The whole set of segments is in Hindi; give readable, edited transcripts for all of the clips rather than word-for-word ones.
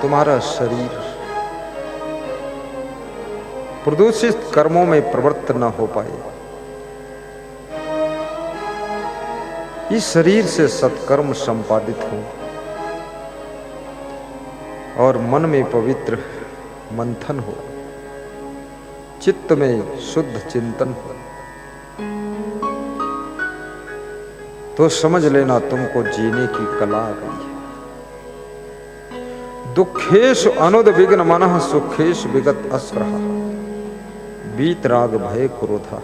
तुम्हारा शरीर प्रदूषित कर्मों में प्रवृत्त न हो पाए, इस शरीर से सत्कर्म संपादित हो और मन में पवित्र मंथन हो, चित्त में शुद्ध चिंतन हो, तो समझ लेना तुमको जीने की कला आ गई है। दुखेश अनुद्विग्न मनः सुखेश विगत अस्पृहा, बीत राग भय क्रोधा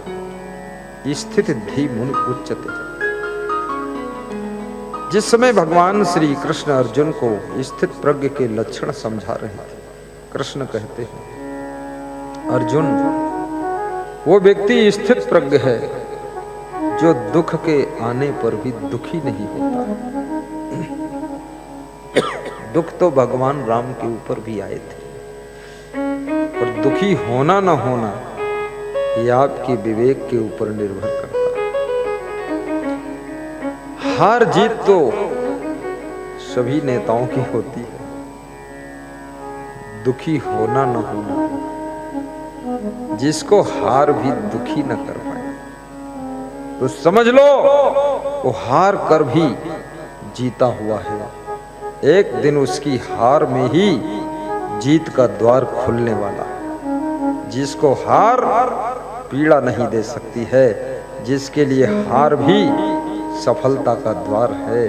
स्थित धी मुनि उच्चते। जिस समय भगवान श्री कृष्ण अर्जुन को स्थित प्रज्ञ के लक्षण समझा रहे थे, कृष्ण कहते हैं, अर्जुन वो व्यक्ति स्थित प्रज्ञ है जो दुख के आने पर भी दुखी नहीं होता। दुख तो भगवान राम के ऊपर भी आए थे, और दुखी होना न होना ये आपके विवेक के ऊपर निर्भर करता है। हार जीत तो सभी नेताओं की होती है, दुखी होना न होना जिसको हार भी दुखी न कर पाए तो समझ लो वो हार कर भी जीता हुआ है। एक दिन उसकी हार में ही जीत का द्वार खुलने वाला है। जिसको हार पीड़ा नहीं दे सकती है, जिसके लिए हार भी सफलता का द्वार है,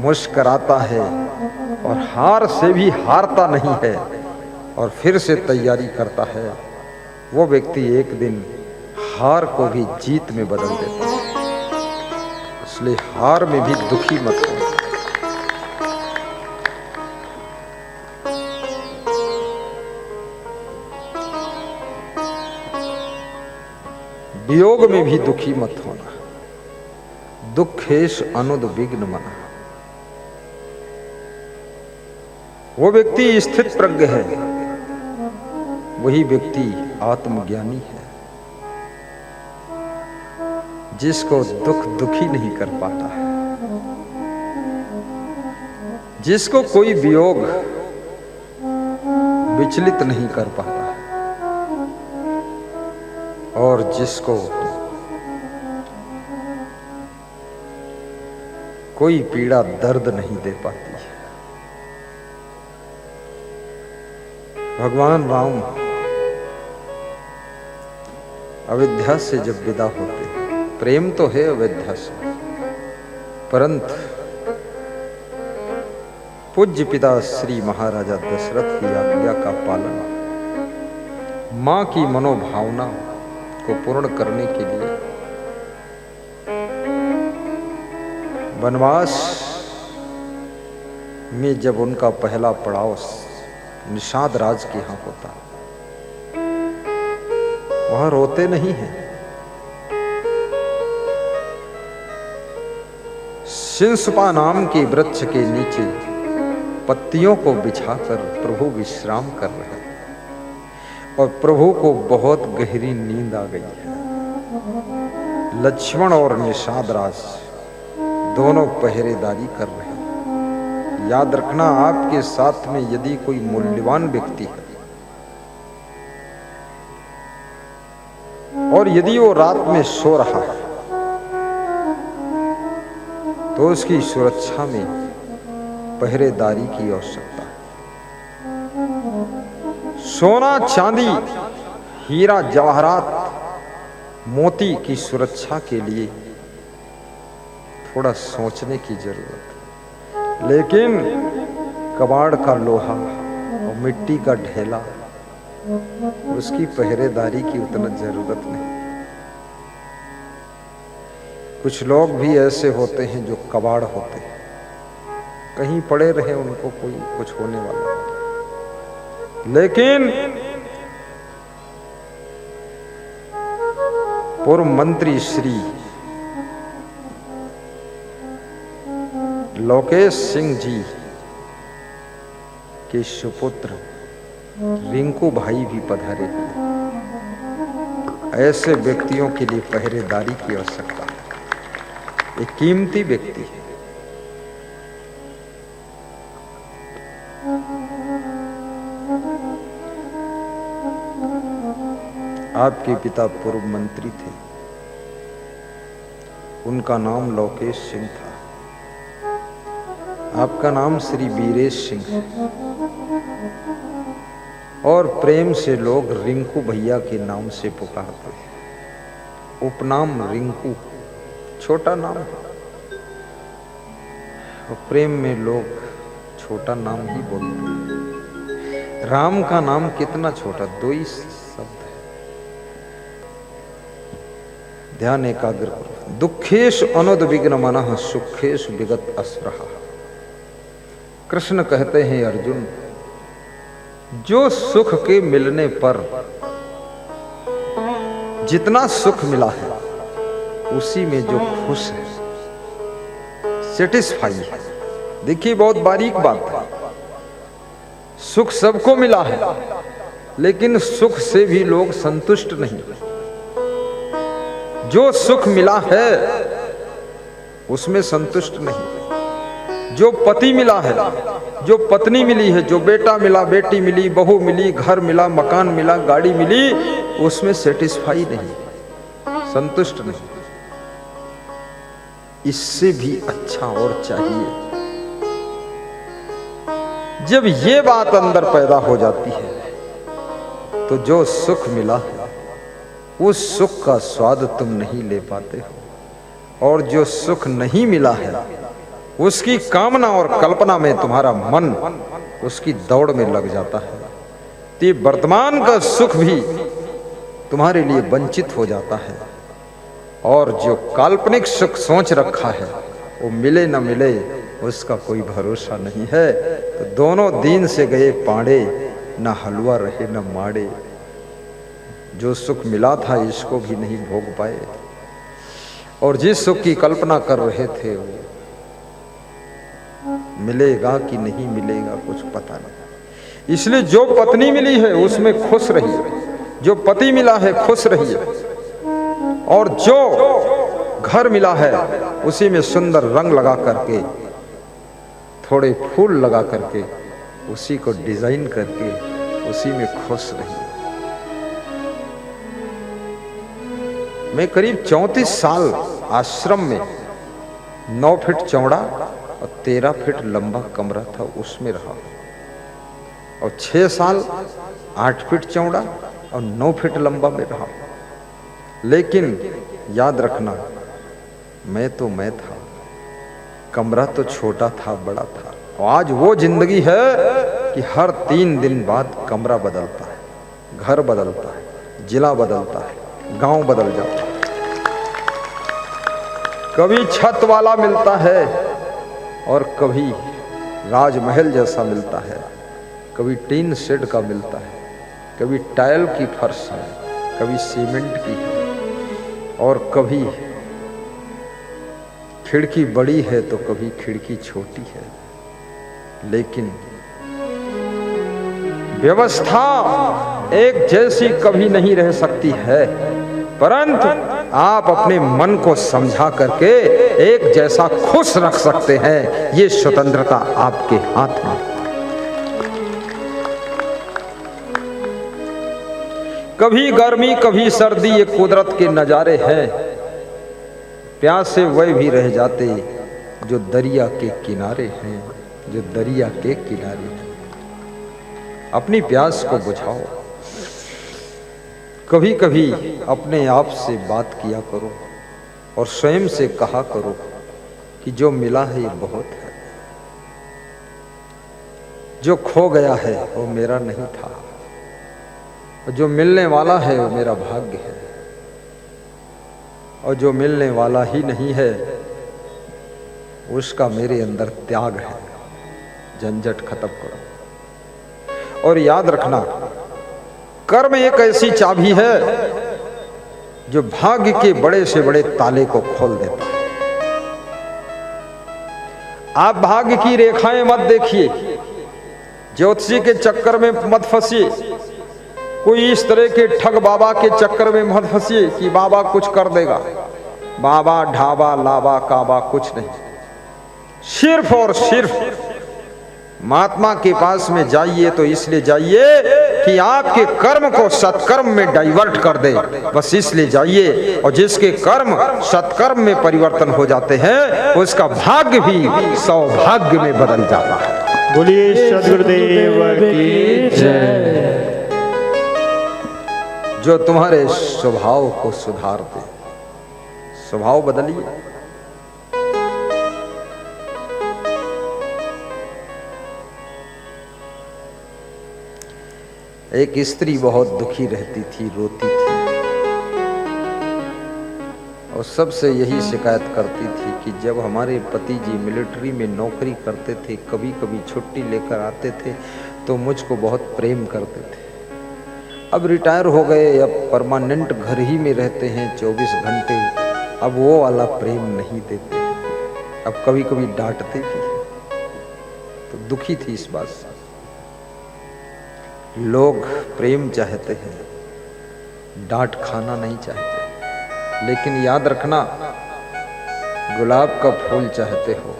मुस्कुराता है और हार से भी हारता नहीं है और फिर से तैयारी करता है, वो व्यक्ति एक दिन हार को भी जीत में बदल देता है। इसलिए हार में भी दुखी मत हो। वियोग में भी दुखी मत होना। दुखेश अनुद्विग्न मनः, वो व्यक्ति स्थित प्रज्ञ है, वही व्यक्ति आत्मज्ञानी है, जिसको दुख दुखी नहीं कर पाता है, जिसको कोई वियोग विचलित नहीं कर पाता है, और जिसको कोई पीड़ा दर्द नहीं दे पाती है। भगवान राम अयोध्या से जब विदा होते हैं, प्रेम तो है अयोध्या से, परंतु पूज्य पिता श्री महाराजा दशरथ की आज्ञा का पालन, मां की मनोभावना को पूर्ण करने के लिए वनवास में जब उनका पहला पड़ाव निषाद राज के यहां होता, वहां रोते नहीं हैं, शिंसपा नाम के वृक्ष के नीचे पत्तियों को बिछाकर प्रभु विश्राम कर रहे हैं, और प्रभु को बहुत गहरी नींद आ गई है। लक्ष्मण और निषाद राज दोनों पहरेदारी कर रहे हैं। याद रखना, आपके साथ में यदि कोई मूल्यवान व्यक्ति है और यदि वो रात में सो रहा है तो उसकी सुरक्षा में पहरेदारी की आवश्यकता है। सोना, चांदी, हीरा, जवाहरात, मोती की सुरक्षा के लिए थोड़ा सोचने की जरूरत है, लेकिन कबाड़ का लोहा और मिट्टी का ढेला, उसकी पहरेदारी की उतना जरूरत नहीं। कुछ लोग भी ऐसे होते हैं जो कबाड़ होते हैं, कहीं पड़े रहे उनको कोई कुछ होने वाला, लेकिन पूर्व मंत्री श्री लोकेश सिंह जी के सुपुत्र रिंकू भाई भी पधारे। ऐसे व्यक्तियों के लिए पहरेदारी की आवश्यकता है। एक कीमती व्यक्ति है। आपके पिता पूर्व मंत्री थे, उनका नाम लोकेश सिंह था, आपका नाम श्री वीरेश सिंह है, और प्रेम से लोग रिंकू भैया के नाम से पुकारते हैं। उपनाम रिंकू छोटा नाम है, और प्रेम में लोग छोटा नाम ही बोलते हैं। राम का नाम कितना छोटा, 2 ही शब्द है। ध्यान एकाग्र करो। दुखेश अनुद्विग्न मनः सुखेश विगत अस्पृहा। कृष्ण कहते हैं अर्जुन, जो सुख के मिलने पर जितना सुख मिला है उसी में जो खुश है, सेटिस्फाई है। देखिए बहुत बारीक बात है, सुख सबको मिला है लेकिन सुख से भी लोग संतुष्ट नहीं। जो सुख मिला है उसमें संतुष्ट नहीं। जो पति मिला है, जो पत्नी मिली है, जो बेटा मिला, बेटी मिली, बहू मिली, घर मिला, मकान मिला, गाड़ी मिली, उसमें सेटिस्फाई नहीं, संतुष्ट नहीं। इससे भी अच्छा और चाहिए। जब ये बात अंदर पैदा हो जाती है तो जो सुख मिला है उस सुख का स्वाद तुम नहीं ले पाते हो, और जो सुख नहीं मिला है उसकी कामना और कल्पना में तुम्हारा मन उसकी दौड़ में लग जाता है। तो वर्तमान का सुख भी तुम्हारे लिए वंचित हो जाता है, और जो काल्पनिक सुख सोच रखा है वो मिले न मिले उसका कोई भरोसा नहीं है। तो दोनों दिन से गए पाड़े, न हलवा रहे न माड़े। जो सुख मिला था इसको भी नहीं भोग पाए, और जिस सुख की कल्पना कर रहे थे वो मिलेगा कि नहीं मिलेगा कुछ पता नहीं। इसलिए जो पत्नी मिली है उसमें खुश रहिए, जो पति मिला है खुश रहिए, और जो घर मिला है उसी में सुंदर रंग लगा करके, थोड़े फूल लगा करके, उसी को डिजाइन करके उसी में खुश रहिए। मैं करीब 34 साल आश्रम में 9 फीट चौड़ा और 13 फीट लंबा कमरा था उसमें रहा, और 6 साल 8 फीट चौड़ा और 9 फीट लंबा में रहा। लेकिन याद रखना, मैं तो मैं था, कमरा तो छोटा था बड़ा था। और आज वो जिंदगी है कि हर 3 दिन बाद कमरा बदलता है, घर बदलता है, जिला बदलता है, गांव बदल जाता है। कभी छत वाला मिलता है और कभी राजमहल जैसा मिलता है, कभी टीन शेड का मिलता है, कभी टाइल की फर्श है, कभी सीमेंट की है, और कभी खिड़की बड़ी है तो कभी खिड़की छोटी है। लेकिन व्यवस्था एक जैसी कभी नहीं रह सकती है, परंतु आप अपने मन को समझा करके एक जैसा खुश रख सकते हैं। ये स्वतंत्रता आपके हाथ में। कभी गर्मी कभी सर्दी, ये कुदरत के नजारे हैं। प्यासे वह भी रह जाते जो दरिया के किनारे हैं, जो दरिया के किनारे हैं। अपनी प्यास को बुझाओ। कभी कभी अपने आप से बात किया करो और स्वयं से कहा करो कि जो मिला है ये बहुत है, जो खो गया है वो मेरा नहीं था, और जो मिलने वाला है वो मेरा भाग्य है, और जो मिलने वाला ही नहीं है उसका मेरे अंदर त्याग है। झंझट खत्म करो। और याद रखना, कर्म एक ऐसी चाबी है जो भाग्य के बड़े से बड़े ताले को खोल देता है। आप भाग्य की रेखाएं मत देखिए, ज्योतिषी के चक्कर में मत फंसिए, कोई इस तरह के ठग बाबा के चक्कर में मत फंसिए कि बाबा कुछ कर देगा। बाबा ढाबा लाबा काबा कुछ नहीं, सिर्फ और सिर्फ महात्मा के पास में जाइए तो इसलिए जाइए कि आपके कर्म को सत्कर्म में डाइवर्ट कर दे। बस इसलिए जाइए, और जिसके कर्म सत्कर्म में परिवर्तन हो जाते हैं उसका भाग्य भी सौभाग्य में बदल जाता है। बोलिए सद्गुरुदेव की जय। जो तुम्हारे स्वभाव को सुधार दे, स्वभाव बदलिए। एक स्त्री बहुत दुखी रहती थी, रोती थी, और सबसे यही शिकायत करती थी कि जब हमारे पति जी मिलिट्री में नौकरी करते थे, कभी कभी छुट्टी लेकर आते थे तो मुझको बहुत प्रेम करते थे। अब रिटायर हो गए, अब परमानेंट घर ही में रहते हैं 24 घंटे, अब वो वाला प्रेम नहीं देते, अब कभी कभी डांटते भी। तो दुखी थी इस बात से। लोग प्रेम चाहते हैं, डांट खाना नहीं चाहते। लेकिन याद रखना, गुलाब का फूल चाहते हो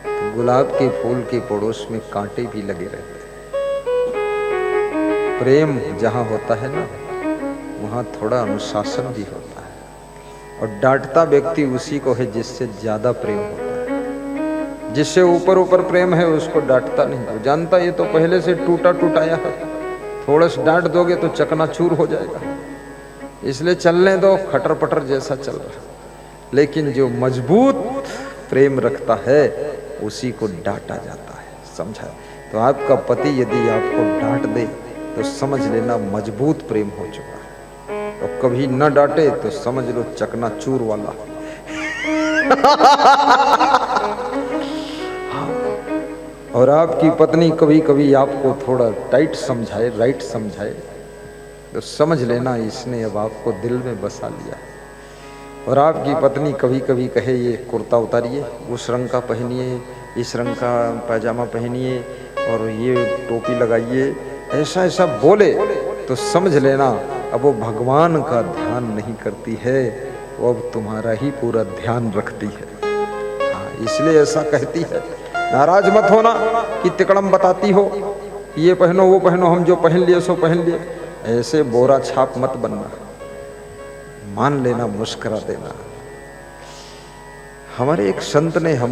तो गुलाब के फूल के पड़ोस में कांटे भी लगे रहते हैं। प्रेम जहां होता है ना, वहां थोड़ा अनुशासन भी होता है। और डांटता व्यक्ति उसी को है जिससे ज्यादा प्रेम होता है। जिससे ऊपर ऊपर प्रेम है उसको डांटता नहीं, वो जानता ये तो पहले से टूटा टूटाया है, थोड़ा सा डांट दोगे तो चकनाचूर हो जाएगा, इसलिए चलने दो, खटर पटर जैसा चल रहा। लेकिन जो मजबूत प्रेम रखता है उसी को डांटा जाता है, समझा? तो आपका पति यदि आपको डांट दे तो समझ लेना मजबूत प्रेम हो चुका है, और कभी न डांटे तो समझ लो चकनाचूर वाला। और आपकी पत्नी कभी कभी आपको थोड़ा टाइट समझाए, राइट समझाए, तो समझ लेना इसने अब आपको दिल में बसा लिया। और आपकी पत्नी कभी कभी कहे ये कुर्ता उतारिए, उस रंग का पहनिए, इस रंग का पैजामा पहनिए, और ये टोपी लगाइए, ऐसा ऐसा बोले, तो समझ लेना अब वो भगवान का ध्यान नहीं करती है, वो अब तुम्हारा ही पूरा ध्यान रखती है। हाँ, इसलिए ऐसा कहती है। नाराज मत होना कि तिकड़म बताती हो, ये पहनो वो पहनो, हम जो पहन लिए सो पहन लिए, ऐसे बोरा छाप मत बनना, मान लेना, मुस्कुरा देना। हमारे एक संत ने हम